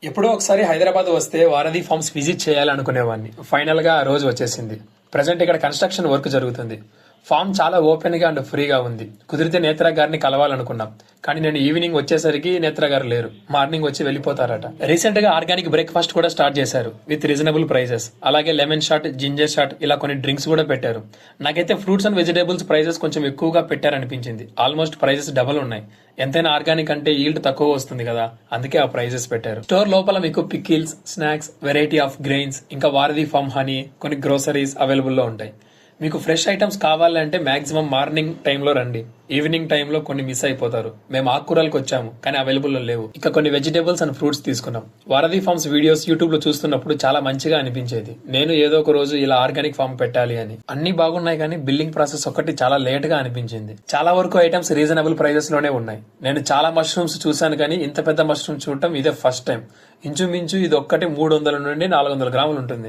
ఎప్పుడో ఒకసారి హైదరాబాద్ వస్తే వారధి ఫార్మ్స్ విజిట్ చేయాలనుకునేవాడిని. ఫైనల్ గా ఆ రోజు వచ్చేసింది. ప్రజెంట్ ఇక్కడ కన్స్ట్రక్షన్ వర్క్ జరుగుతుంది. ఫామ్ చాలా ఓపెన్ గా అండ్ ఫ్రీగా ఉంది. కుదిరితే నేత్ర గారిని కలవాలనుకున్నాం, కానీ నేను ఈవినింగ్ వచ్చేసరికి నేత్ర గారు లేరు. మార్నింగ్ వచ్చి వెళ్ళిపోతారట. రీసెంట్ గా ఆర్గానిక్ బ్రేక్ఫాస్ట్ కూడా స్టార్ట్ చేశారు విత్ రీజనబుల్ ప్రైజెస్. అలాగే లెమన్ షాట్, జింజర్ షాట్ ఇలా కొన్ని డ్రింక్స్ కూడా పెట్టారు. నాకైతే ఫ్రూట్స్ అండ్ వెజిటేబుల్స్ ప్రైజెస్ కొంచెం ఎక్కువగా పెట్టారనిపించింది. ఆల్మోస్ట్ ప్రైజెస్ డబుల్ ఉన్నాయి. ఎంతైనా ఆర్గానిక్ అంటే ఈల్డ్ తక్కువ వస్తుంది కదా, అందుకే ఆ ప్రైజెస్ పెట్టారు. స్టోర్ లోపల మీకు pickles, snacks, variety of grains, ఇంకా వారధి ఫామ్ హనీ, కొన్ని గ్రోసరీస్ అవైలబుల్ లో ఉంటాయి. మీకు ఫ్రెష్ ఐటమ్స్ కావాలంటే మాక్సిమం మార్నింగ్ టైంలో రండి. ఈవినింగ్ టైంలో కొన్ని మిస్ అయిపోతారు. మేము ఆకుకూరలకు వచ్చాము, కానీ అవైలబుల్ లో లేవు. ఇక కొన్ని వెజిటేబుల్స్ అండ్ ఫ్రూట్స్ తీసుకున్నాం. వారధి ఫార్మ్స్ వీడియోస్ యూట్యూబ్ లో చూస్తున్నప్పుడు చాలా మంచిగా అనిపించేది. నేను ఏదో ఒక రోజు ఇలా ఆర్గానిక్ ఫార్మ్ పెట్టాలి అని. అన్ని బాగున్నాయి, కానీ బిల్లింగ్ ప్రాసెస్ ఒకటి చాలా లేట్ గా అనిపించింది. చాలా వరకు ఐటమ్స్ రీజనబుల్ ప్రైజెస్ లోనే ఉన్నాయి. నేను చాలా మష్రూమ్స్ చూశాను, కానీ ఇంత పెద్ద మష్రూమ్ చూడటం ఇదే ఫస్ట్ టైం. ఇంచుమించు ఇది ఒక్కటి 300 నుండి 400 గ్రాములు ఉంటుంది.